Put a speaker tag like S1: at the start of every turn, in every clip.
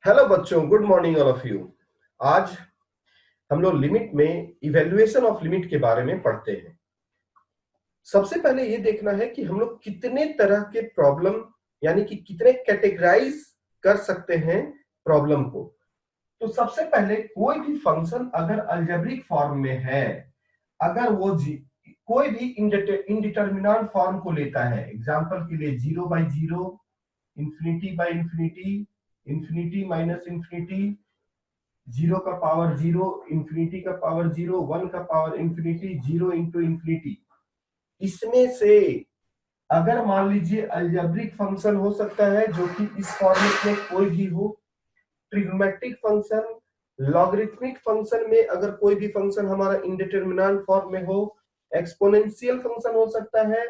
S1: Hello बच्चों, good morning all of you. आज हम लोग लिमिट में इवैल्यूएशन ऑफ लिमिट के बारे में पढ़ते हैं। सबसे पहले ये देखना है कि हम लोग कितने तरह के प्रॉब्लम यानी कि कितने कैटेगराइज कर सकते हैं प्रॉब्लम को। तो सबसे पहले कोई भी फंक्शन अगर अलजेब्रिक फॉर्म में है, अगर वो कोई भी इंडिटरमिनेंट फॉर्म को लेता है, एग्जांपल के लिए 0/0, इंफिनिटी/इंफिनिटी, इंफिनिटी माइनस इंफिनिटी, 0 का पावर 0, इंफिनिटी का पावर 0, 1 का पावर इंफिनिटी, 0 इंटू इंफिनिटी, इसमें से अगर मान लीजिए अलजेब्रिक फंक्शन हो सकता है जो कि इस फॉर्मेट में कोई भी हो, ट्रिग्नोमेट्रिक फंक्शन, लॉगरिथमिक फंक्शन में अगर कोई भी फंक्शन हमारा इंडिटरमिनेंट फॉर्म में हो, एक्सपोनेंशियल फंक्शन हो सकता है,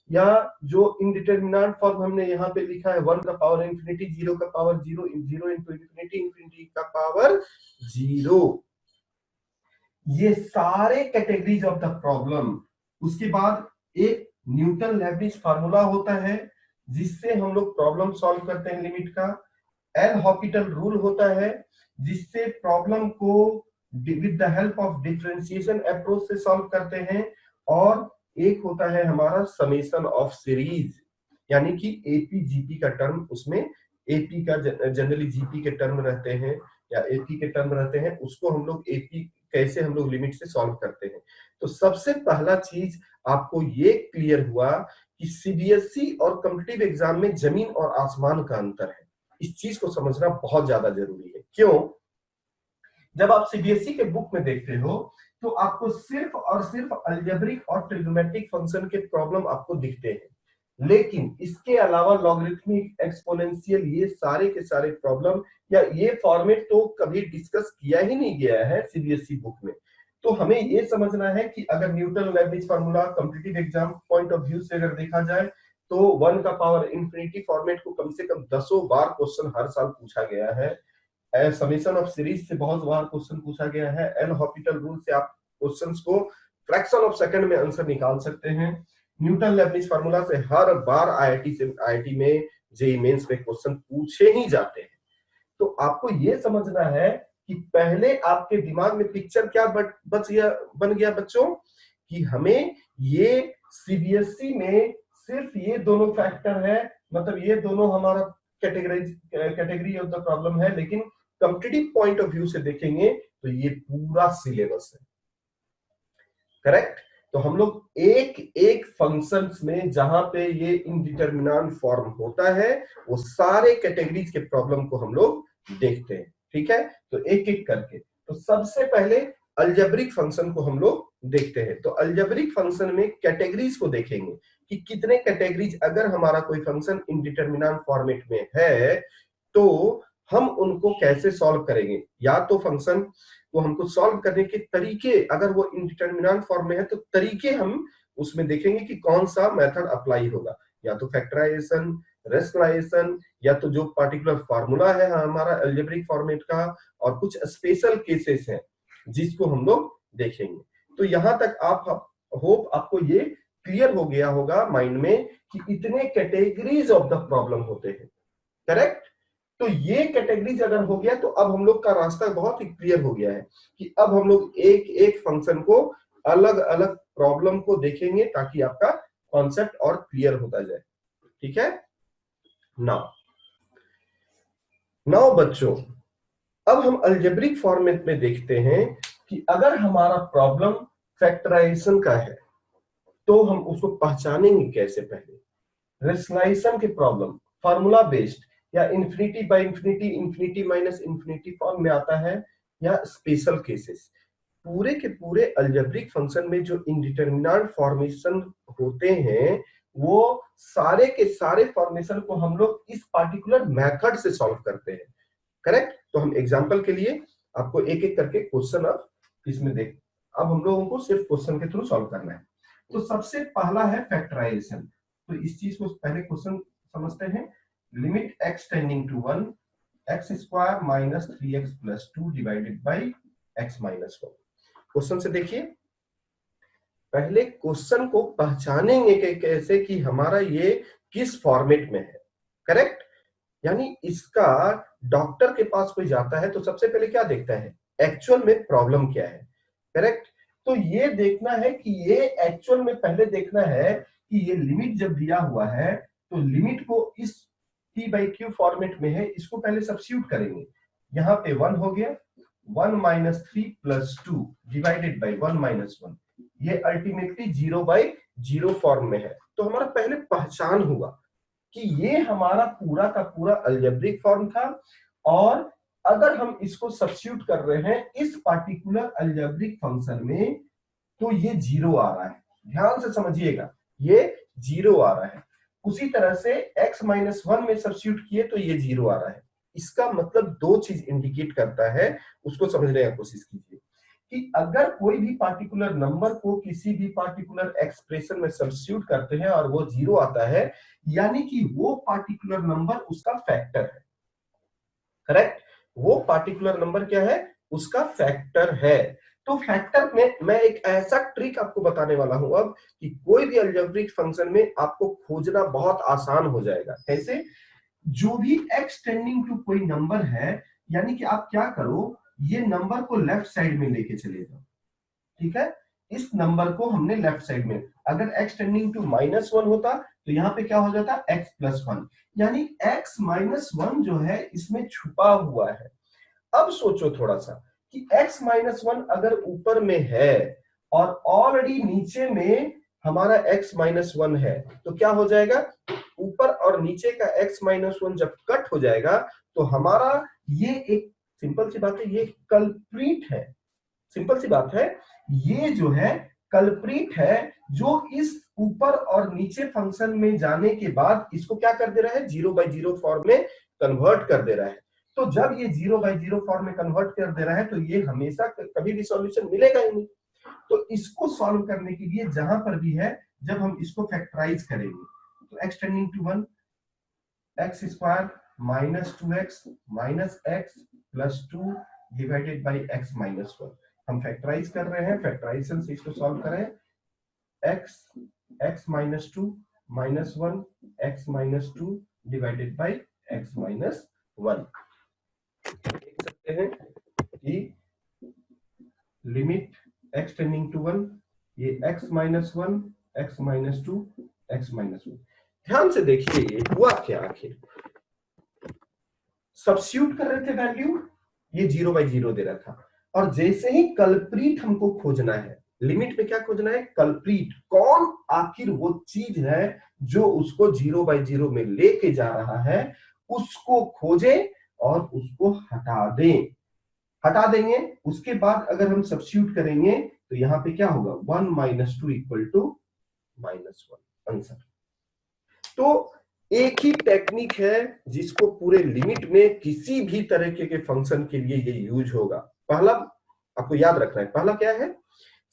S1: या जो इंडिटरमिनेंट फॉर्म हमने यहाँ पे लिखा है 1 का पावर इंफिनिटी, 0 का पावर 0, 0 इंटू इंफिनिटी, इंफिनिटी का पावर 0, ये सारे कैटेगरीज ऑफ द प्रॉब्लम। उसके बाद एक न्यूटन लेबनिज फार्मूला होता है जिससे हम लोग प्रॉब्लम सॉल्व करते हैं लिमिट का। एल हॉपिटल रूल होता है जिससे प्रॉब्लम को with the help of differentiation approach से सॉल्व करते हैं। और एक होता है हमारा समेशन ऑफ सीरीज, यानी कि एपी-जीपी का टर्म, उसमें एपी का जनरली जीपी के टर्म रहते हैं या एपी के टर्म रहते हैं, उसको हम लोग एपी कैसे हम लोग लिमिट से सॉल्व करते हैं। तो सबसे पहला चीज आपको ये क्लियर हुआ कि सीबीएसई और कॉम्पिटिटिव एग्जाम में जमीन और आसमान का अंतर है। इस चीज को समझना बहुत ज्यादा जरूरी है। क्यों? जब आप सीबीएसई के बुक में देखते हो तो आपको सिर्फ और सिर्फ अलजेब्रिक और ट्रिग्नोमेट्रिक फंक्शन के प्रॉब्लम आपको दिखते हैं, लेकिन इसके अलावा लॉगरिथमिक, एक्सपोनेंशियल, ये सारे के सारे प्रॉब्लम या ये फॉर्मेट तो कभी डिस्कस किया ही नहीं गया है सीबीएसई बुक में। तो हमें ये समझना है कि अगर Newton Lebanese formula competitive exam point of view से अगर देखा जाए तो 1 का पावर इंफिनिटी फॉर्मेट को कम से कम दसों बार क्वेश्चन हर साल पूछा गया है। समेशन ऑफ सीरीज से बहुत बार क्वेश्चन पूछा गया है। एल हॉपिटल रूल से आप क्वेश्चंस को फ्रैक्शन ऑफ सेकंड में आंसर निकाल सकते हैं। न्यूटन लेबनिज फार्मूला से हर बार आईआईटी में जेईई मेंस में क्वेश्चन पूछे ही जाते हैं। तो आपको ये समझना है कि पहले आपके दिमाग में पिक्चर क्या बन गया बच्चों, कि हमें ये सीबीएसई में सिर्फ ये दोनों फैक्टर है, मतलब ये दोनों हमारा कैटेगरी ऑफ द प्रॉब्लम है, लेकिन कॉम्पिटिटिव पॉइंट ऑफ व्यू से देखेंगे तो ये पूरा सिलेबस है। करेक्ट? तो हम लोग एक एक फंक्शंस में जहां पे ये इनडिटरमिनेंट फॉर्म होता है वो सारे कैटेगरीज के प्रॉब्लम को हम लोग देखते हैं। ठीक है? तो एक एक करके, तो सबसे पहले अलजेब्रिक फंक्शन को हम लोग देखते हैं। तो अलजेब्रिक फंक्शन में कैटेगरीज को देखेंगे कि कितने कैटेगरीज, अगर हमारा कोई फंक्शन इनडिटरमिनेंट फॉर्मेट में है तो हम उनको कैसे सॉल्व करेंगे। या तो फंक्शन को हमको सॉल्व करने के तरीके, अगर वो इंडिटरमिनेंट फॉर्म में है तो तरीके हम उसमें देखेंगे कि कौन सा मेथड अप्लाई होगा, या तो फैक्टराइजेशन, रेशनलाइजेशन, या तो जो पर्टिकुलर फार्मूला है हमारा अलजेब्रिक फॉर्मेट का, और कुछ स्पेशल केसेस हैं जिसको हम लोग देखेंगे। तो यहां तक आप होप आपको ये क्लियर हो गया होगा माइंड में कि इतने कैटेगरीज ऑफ द प्रॉब्लम होते हैं। करेक्ट? तो ये कैटेगरीज अगर हो गया तो अब हम लोग का रास्ता बहुत ही क्लियर हो गया है कि अब हम लोग एक एक फंक्शन को, अलग अलग प्रॉब्लम को देखेंगे ताकि आपका कॉन्सेप्ट और क्लियर होता जाए। ठीक है? नाउ नाउ बच्चों, अब हम अलजेब्रिक फॉर्मेट में देखते हैं कि अगर हमारा प्रॉब्लम फैक्टराइजेशन का है तो हम उसको पहचानेंगे कैसे। पहले रेशनलाइजेशन के प्रॉब्लम फार्मूला बेस्ड, या infinity by infinity, infinity minus infinity form में आता है, या स्पेशल केसेस। पूरे के पूरे अलजेब्रिक फंक्शन में जो इंडिटरमिनेंट फॉर्मेशन होते हैं वो सारे के सारे फॉर्मेशन को हम लोग इस पार्टिकुलर मेथड से सॉल्व करते हैं। करेक्ट? तो हम एग्जांपल के लिए आपको एक एक करके क्वेश्चन अब इसमें देख, अब हम लोगों को सिर्फ क्वेश्चन के थ्रू सॉल्व करना है। तो सबसे पहला है फैक्टराइजेशन। तो इस चीज को पहले क्वेश्चन समझते हैं। Limit x tending to 1, x square minus 3x plus 2 divided by x minus 1। Question से देखिए, पहले क्वेश्चन को पहचानेंगे कि कैसे कि हमारा ये किस फॉर्मेट में है। करेक्ट? यानी इसका डॉक्टर के पास कोई जाता है तो सबसे पहले क्या देखता है, एक्चुअल में प्रॉब्लम क्या है, करेक्ट। तो ये देखना है कि ये एक्चुअल में पहले देखना है कि ये लिमिट जब दिया हुआ है तो लिमिट को इस t by q फॉर्मेट में है, इसको पहले सब्स्टिट्यूट करेंगे। यहाँ पे 1 हो गया, 1 minus 3 plus 2 divided by 1 minus 1, ये अल्टीमेटली 0 by 0 फॉर्म में है। तो हमारा पहले पहचान हुआ कि ये हमारा पूरा का पूरा अलजेब्रिक फॉर्म था, और अगर हम इसको सब्स्टिट्यूट कर रहे हैं इस पार्टिकुलर अलजेब्रिक फंक्शन में तो ये 0 आ रहा है। ध्यान से समझिएगा, ये 0 आ रहा है। उसी तरह से x माइनस 1 में सब्स्टिट्यूट किए तो ये 0 आ रहा है। इसका मतलब दो चीज इंडिकेट करता है, उसको समझने की कोशिश कीजिए कि अगर कोई भी पार्टिकुलर नंबर को किसी भी पार्टिकुलर एक्सप्रेशन में सब्स्टिट्यूट करते हैं और वो 0 आता है, यानी कि वो पार्टिकुलर नंबर उसका फैक्टर है, करेक्ट। वो पार्टिकुलर नंबर क्या है, उसका फैक्टर है। तो फैक्टर में मैं एक ऐसा ट्रिक आपको बताने वाला हूं अब कि कोई भी अलजेब्रिक फंक्शन में आपको खोजना बहुत आसान हो जाएगा। कैसे, जो भी x टेंडिंग टू कोई नंबर है, यानी कि आप क्या करो, ये नंबर को लेफ्ट साइड में लेके चले जाओ, ठीक है। इस नंबर को हमने लेफ्ट साइड में, अगर x टेंडिंग टू -1 होता तो यहाँ पे क्या हो जाता, x प्लस 1, यानी x माइनस 1 जो है इसमें छुपा हुआ है। अब सोचो थोड़ा सा कि x माइनस 1 अगर ऊपर में है और ऑलरेडी नीचे में हमारा x माइनस 1 है, तो क्या हो जाएगा, ऊपर और नीचे का x माइनस 1 जब कट हो जाएगा तो हमारा ये एक सिंपल सी बात है, ये कल्प्रीट है। सिंपल सी बात है, ये जो है कल्प्रीट है, जो इस ऊपर और नीचे फंक्शन में जाने के बाद इसको क्या कर दे रहा है, 0 by 0 फॉर्म में कन्वर्ट कर दे रहा है। तो जब ये 0 by 0 फॉर्म में कन्वर्ट कर दे रहा है तो ये हमेशा कभी भी सॉल्यूशन मिलेगा ही नहीं। तो इसको सॉल्व करने के लिए जहां पर भी है, जब हम इसको फैक्टराइज करेंगे तो x tending to 1, x square minus 2x minus x plus 2 divided by x minus 1, हम फैक्टराइज कर रहे हैं, फैक्टराइजेशन से इसको सॉल्व करें, x minus 2 minus 1 x minus 2 divided by x minus 1। देख सकते हैं कि लिमिट x टेंडिंग टू 1, ये x minus 1 x minus 2 x minus 1। ध्यान से देखिए ये हुआ क्या, आखिर सब्स्टिट्यूट कर रहे थे वैल्यू, ये 0 by 0 दे रहा था, और जैसे ही कल्प्रीट हमको खोजना है, लिमिट में क्या खोजना है, कल्प्रीट, कौन आखिर वो चीज है जो उसको 0 by 0 में लेके जा रहा है, उसको खोजे और उसको हटा दें, हटा देंगे। उसके बाद अगर हम सब्स्टिट्यूट करेंगे तो यहाँ पे क्या होगा, 1 माइनस 2 इक्वल टू -1 आंसर। तो एक ही टेक्निक है जिसको पूरे लिमिट में किसी भी तरीके के फंक्शन के लिए ये यूज होगा। पहला आपको याद रखना है, पहला क्या है,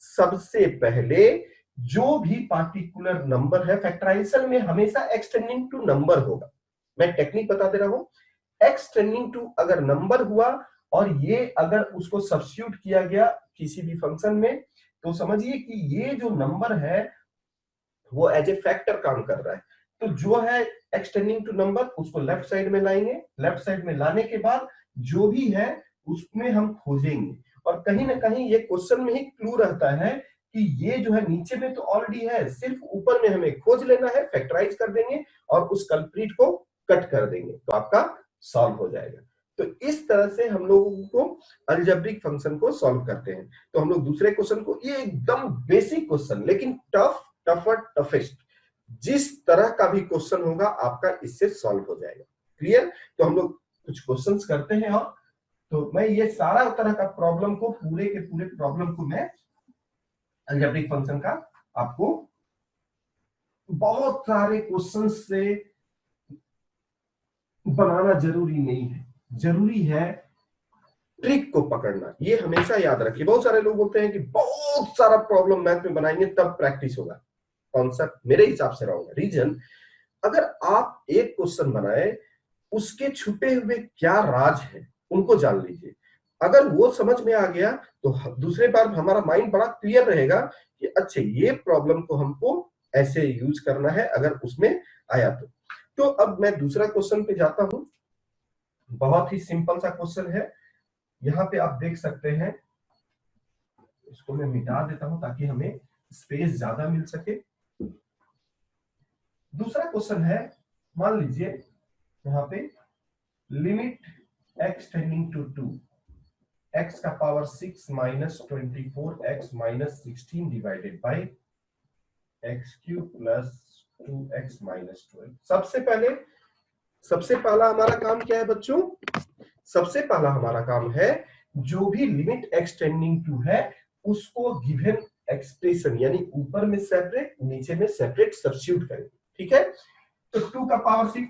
S1: सबसे पहले जो भी पार्टिकुलर नंबर है, फैक्टराइजेशन में हमेशा x टेंडिंग टू नंबर होगा। मैं टेक्निक बता दे रहा हूं, x टेंडिंग टू अगर नंबर हुआ और ये अगर उसको सब्स्टिट्यूट किया गया किसी भी फंक्शन में, तो समझिए कि ये जो नंबर है वो एज ए फैक्टर काम कर रहा है। तो जो है x टेंडिंग टू नंबर, उसको लेफ्ट साइड में लाएंगे, लेफ्ट साइड में लाने के बाद जो भी है उसमें हम खोजेंगे, और कहीं ना कहीं ये क्वेश्चन में ही क्लू रहता है कि ये जो है नीचे में तो ऑलरेडी है, सिर्फ ऊपर में हमें खोज लेना है, फैक्टराइज कर देंगे और उस कल्प्रीट को कट कर देंगे तो आपका सॉल्व हो जाएगा। तो इस तरह से हम लोगों को अलजेब्रिक फंक्शन को सॉल्व करते हैं। तो हम लोग दूसरे क्वेश्चन को, ये एकदम बेसिक क्वेश्चन लेकिन टफर टफेस्ट, जिस तरह का भी क्वेश्चन होगा आपका इससे सॉल्व हो जाएगा। क्लियर? तो हम लोग कुछ क्वेश्चंस करते हैं, और तो मैं ये सारा तरह का प्रॉब्लम को, पूरे के पूरे प्रॉब्लम को मैं अलजेब्रिक फंक्शन का आपको बहुत सारे क्वेश्चन से बनाना जरूरी नहीं है, जरूरी है ट्रिक को पकड़ना। ये हमेशा याद रखिए, बहुत सारे लोग बोलते हैं कि बहुत सारा प्रॉब्लम मैथ में बनाएंगे तब प्रैक्टिस होगा। कॉन्सेप्ट मेरे हिसाब से रॉन्ग है। रीजन, अगर आप एक क्वेश्चन बनाए, उसके छुपे हुए क्या राज है उनको जान लीजिए। अगर वो समझ में आ गया तो दूसरे बार हमारा माइंड बड़ा क्लियर रहेगा कि अच्छा ये प्रॉब्लम को हमको ऐसे यूज करना है, अगर उसमें आया तो अब मैं दूसरा क्वेश्चन पे जाता हूं। बहुत ही सिंपल सा क्वेश्चन है। यहाँ पे आप देख सकते हैं, इसको मैं मिटा देता हूं ताकि हमें स्पेस ज्यादा मिल सके। दूसरा क्वेश्चन है, मान लीजिए यहाँ पे limit x tending to 2, x का power 6 minus 24 x minus 16 divided by x cube plus 2x minus 12। सबसे पहला हमारा काम क्या है बच्चों? सबसे पहला हमारा काम है जो भी लिमिट x टेंडिंग टू है उसको गिवन एक्सप्रेशन यानी ऊपर में सेपरेट नीचे में सेपरेट सब्स्टिट्यूट करें। ठीक है, तो 2 का power 6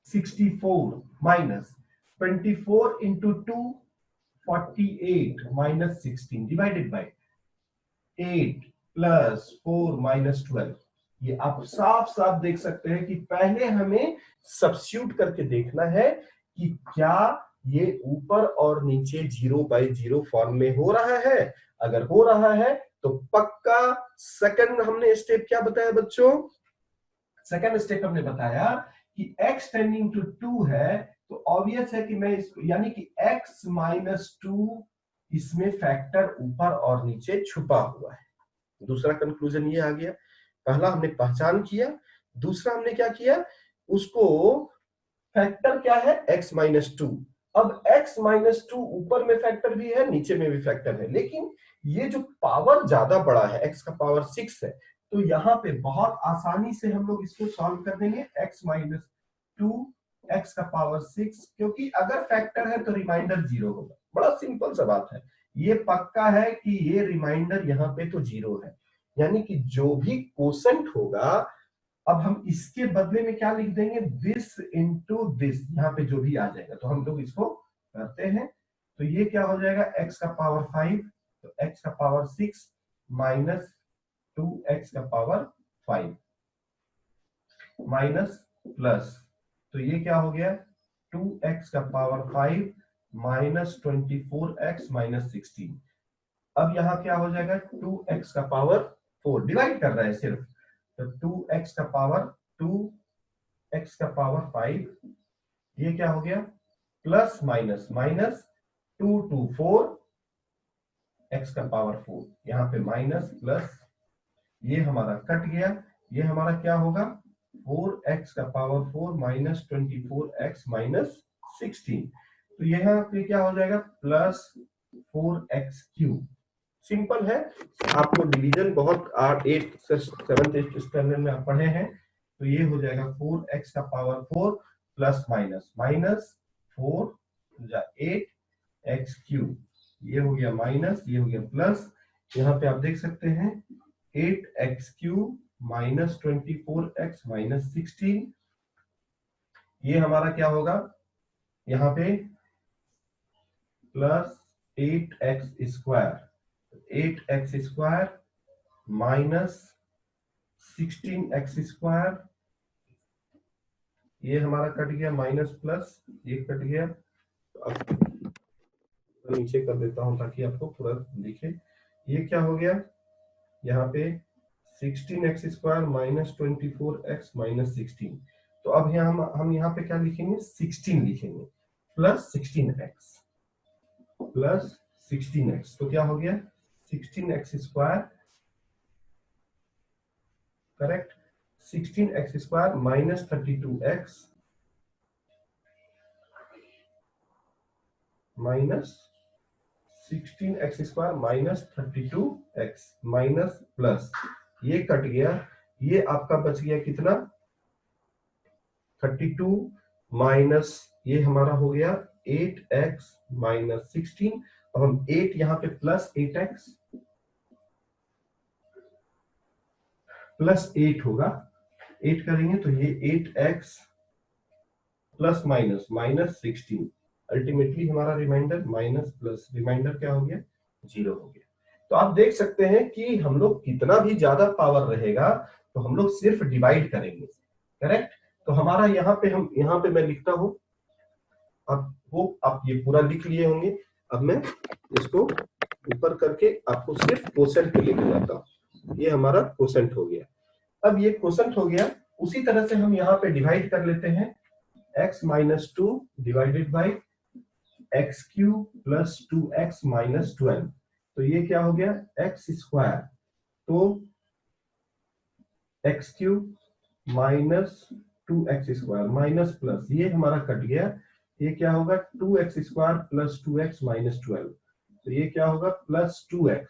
S1: 64 minus 24 into 2 48 minus 16 divided by 8 plus 4 minus 12। ये आप साफ साफ देख सकते हैं कि पहले हमें सब्स्टिट्यूट करके देखना है कि क्या ये ऊपर और नीचे 0/0 फॉर्म में हो रहा है। अगर हो रहा है तो पक्का सेकंड हमने स्टेप क्या बताया बच्चों? सेकंड स्टेप हमने बताया कि x टेंडिंग टू 2 है तो ऑब्वियस है कि मैं इसको यानी कि x माइनस 2 इसमें फैक्टर ऊपर और नीचे छुपा हुआ है। दूसरा कंक्लूजन ये आ गया, पहला हमने पहचान किया, दूसरा हमने क्या किया, उसको फैक्टर क्या है x माइनस 2। अब x माइनस 2 ऊपर में फैक्टर भी है नीचे में भी फैक्टर है, लेकिन ये जो पावर ज्यादा बड़ा है x का पावर 6 है तो यहाँ पे बहुत आसानी से हम लोग इसको सॉल्व कर देंगे। x माइनस 2 x का पावर 6, क्योंकि अगर फैक्टर है तो रिमाइंडर 0 होगा। बड़ा सिंपल सा बात है, ये पक्का है कि ये रिमाइंडर यहाँ पे तो 0 है, यानी कि जो भी कोसेंट होगा अब हम इसके बदले में क्या लिख देंगे, दिस इंटू दिस, यहाँ पे जो भी आ जाएगा तो हम लोग इसको करते हैं। तो ये क्या हो जाएगा, x का पावर 5 तो x का पावर 6 माइनस 2x का पावर 5 माइनस प्लस, तो ये क्या हो गया 2x का पावर 5 माइनस 24x माइनस 16। अब यहाँ क्या हो जाएगा 2x का पावर 4, डिवाइड कर रहा है सिर्फ, तो 2x का पावर 2 x का पावर 5, ये क्या हो गया प्लस माइनस माइनस 2 2 4 x का पावर 4, यहाँ पे माइनस प्लस, ये हमारा कट गया, ये हमारा क्या होगा 4x का पावर 4 माइनस 24x माइनस 16, तो यहाँ पे क्या हो जाएगा प्लस 4x क्यूब। सिंपल है, आपको डिवीजन बहुत 8 7 स्टैंडर्ड में आप पढ़े हैं, तो ये हो जाएगा 4x का power 4 plus minus minus 4 8x cube, ये हो गया माइनस, ये हो गया प्लस, यहाँ पे आप देख सकते हैं 8x cube minus 24x minus 16, ये हमारा क्या होगा यहाँ पे plus 8x square, 8x square minus 16x square, ये हमारा कट गया माइनस प्लस, ये कट गया, तो अब नीचे कर देता हूं ताकि आपको पूरा दिखे। ये क्या हो गया यहाँ पे 16x square minus 24x minus 16, तो अब यहाँ हम यहाँ पे क्या लिखेंगे 16 लिखेंगे प्लस 16x प्लस 16x, तो क्या हो गया 16x square, correct, 16x square minus 32x minus 16x square minus 32x minus plus, ये कट गया, ये आपका बच गया कितना 32 माइनस, ये हमारा हो गया 8x माइनस 16, अब हम 8 यहाँ पे प्लस 8x प्लस 8 होगा, 8 करेंगे तो ये 8x plus minus minus 16, ultimately हमारा रिमाइंडर माइनस प्लस रिमाइंडर क्या हो गया 0 हो गया। तो आप देख सकते हैं कि हम लोग कितना भी ज्यादा पावर रहेगा तो हम लोग सिर्फ डिवाइड करेंगे, करेक्ट। तो हमारा यहाँ पे मैं लिखता हूं, आप ये पूरा लिख लिए होंगे, अब मैं इसको ऊपर करके आपको सिर्फ कोसेंट पे लेके जाता हूं, ये हमारा कोसेंट हो गया। अब ये कोसेंट हो गया, उसी तरह से हम यहाँ पे डिवाइड कर लेते हैं x minus 2 divided by x cube plus 2x minus 12। तो ये क्या हो गया एक्स स्क्वायर, तो x cube minus 2x square minus plus ये हमारा कट गया, ये क्या होगा 2x square plus 2x minus 12। तो ये क्या होगा प्लस 2x,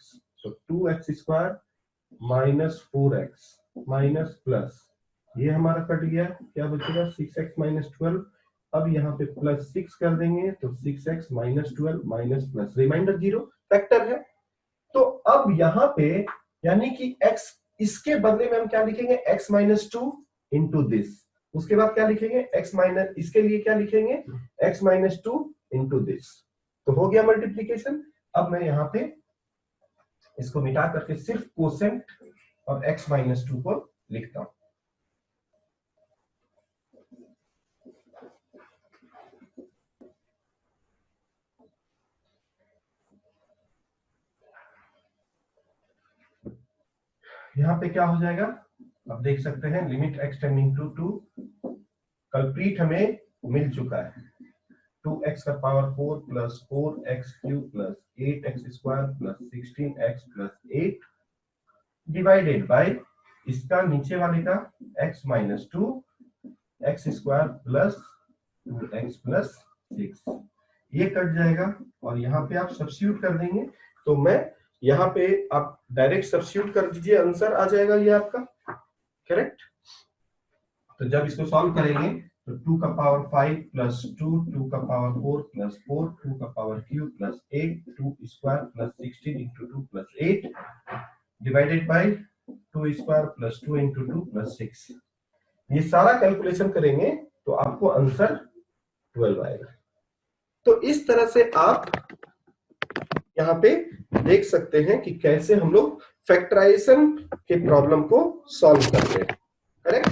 S1: तो 2x square minus 4x minus plus ये हमारा कट गया, क्या बचेगा 6x माइनस 12। अब यहाँ पे प्लस 6 कर देंगे तो 6x minus 12 minus plus remainder 0 factor है। तो अब यहाँ पे यानी कि x इसके बदले में हम क्या लिखेंगे x माइनस 2 इंटू दिस, उसके बाद क्या लिखेंगे x माइनस, इसके लिए क्या लिखेंगे x माइनस 2 इंटू दिस। तो हो गया मल्टीप्लीकेशन। अब मैं यहाँ पे इसको मिटा करके सिर्फ कोसेंट और x माइनस 2 को लिखता हूं। यहाँ पे क्या हो जाएगा, अब देख सकते हैं लिमिट एक्सटेंडिंग टू कल्प्रीट हमें मिल चुका है 2x का power 4 plus 4x cube plus 8x square plus 16x plus 8 divided by इसका नीचे वाले का x minus 2 x square plus 2x plus 6 ये कट जाएगा और यहाँ पे आप सब्स्टिट्यूट कर देंगे। तो मैं यहाँ पे आप डायरेक्ट सब्स्टिट्यूट कर दीजिए, आंसर आ जाएगा ये आपका करेक्ट। तो जब इसको सॉल्व करेंगे तो 2 का पावर 5 प्लस 2 2 का पावर 4 प्लस 4 2 का power cube plus 8 2 square plus 16 into 2 plus 8 divided by 2 square plus 2 into 2 plus 6। ये सारा कैलकुलेशन करेंगे तो आपको आंसर 12 आएगा। तो इस तरह से आप यहाँ पे देख सकते हैं कि कैसे हम लोग फैक्टराइजेशन के प्रॉब्लम को सॉल्व करते हैं करेक्ट।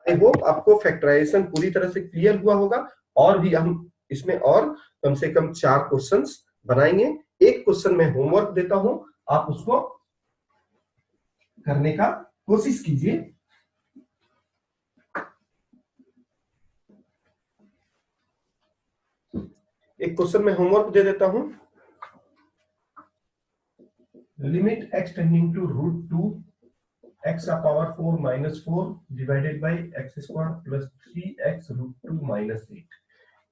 S1: आई होप आपको फैक्टराइजेशन पूरी तरह से क्लियर हुआ होगा और भी हम इसमें और कम से कम 4 क्वेश्चंस बनाएंगे। एक क्वेश्चन में होमवर्क देता हूं, आप उसको करने का कोशिश कीजिए। एक क्वेश्चन में होमवर्क दे देता हूं, limit x tending to root 2 x का power 4 minus 4 divided by x square plus 3x root 2 minus 8।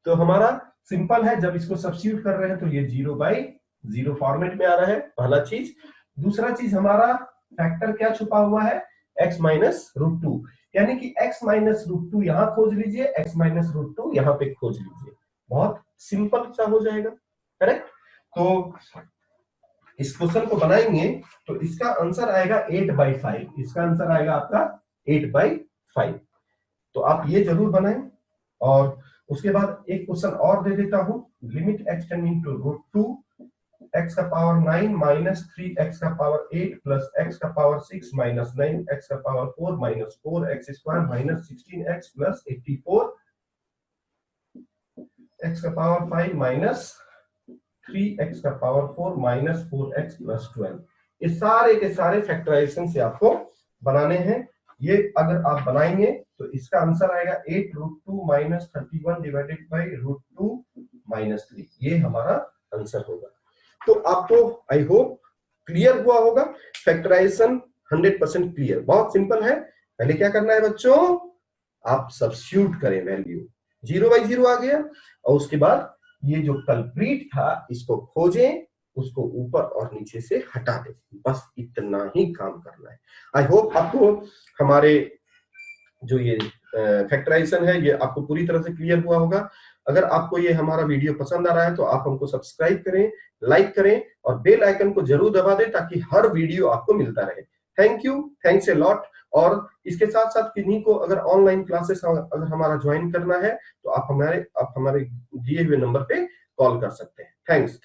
S1: तो हमारा सिंपल है, जब इसको सब्स्टिट्यूट कर रहे हैं तो ये 0/0 फॉर्मेट में आ रहा है, पहला चीज। दूसरा चीज हमारा फैक्टर क्या छुपा हुआ है x माइनस रूट 2, यानी कि x माइनस रूट 2 यहां खोज लीजिए, x माइनस रूट 2 यहां पे खोज लीजिए, बहुत सिंपल सा हो जाएगा करेक्ट। तो इस क्वेश्चन को बनाएंगे तो इसका आंसर आएगा 8/5, इसका आंसर आएगा आपका 8/5। तो आप ये जरूर बनाएं। और उसके बाद एक क्वेश्चन और दे देता हूं, limit x tending to root 2 x का पावर 9 माइनस 3x का पावर 8 प्लस x का पावर 6 माइनस 9 x का power 4 minus 4x square minus 16x plus 84 x का पावर 5 माइनस 3x का पावर 4 माइनस 4x प्लस 12। ये सारे के सारे फैक्टराइजेशन से आपको बनाने हैं। ये अगर आप बनाएंगे तो इसका आंसर आएगा 8 root 2 minus 31 divided by root 2 minus 3, ये हमारा आंसर होगा। तो आपको आई होप क्लियर हुआ होगा, फैक्टराइजेशन 100% क्लियर, बहुत सिंपल है। पहले क्या करना है बच्चों, आप सब्स्टिट्यूट करें, वैल्यू 0/0 आ गया और उसके बाद ये जो कल्प्रीट था इसको खोजें, उसको ऊपर और नीचे से हटा दें, बस इतना ही काम करना है। आई होप आपको हमारे जो ये फैक्टराइजेशन है ये आपको पूरी तरह से क्लियर हुआ होगा। अगर आपको ये हमारा वीडियो पसंद आ रहा है तो आप हमको सब्सक्राइब करें, लाइक करें और बेल आइकन को जरूर दबा दें ताकि हर वीडियो आपको मिलता रहे। Thank you, thanks a lot. और इसके साथ साथ किन्हीं को अगर ऑनलाइन क्लासेस अगर हमारा ज्वाइन करना है तो आप हमारे दिए हुए नंबर पे कॉल कर सकते हैं। थैंक्स।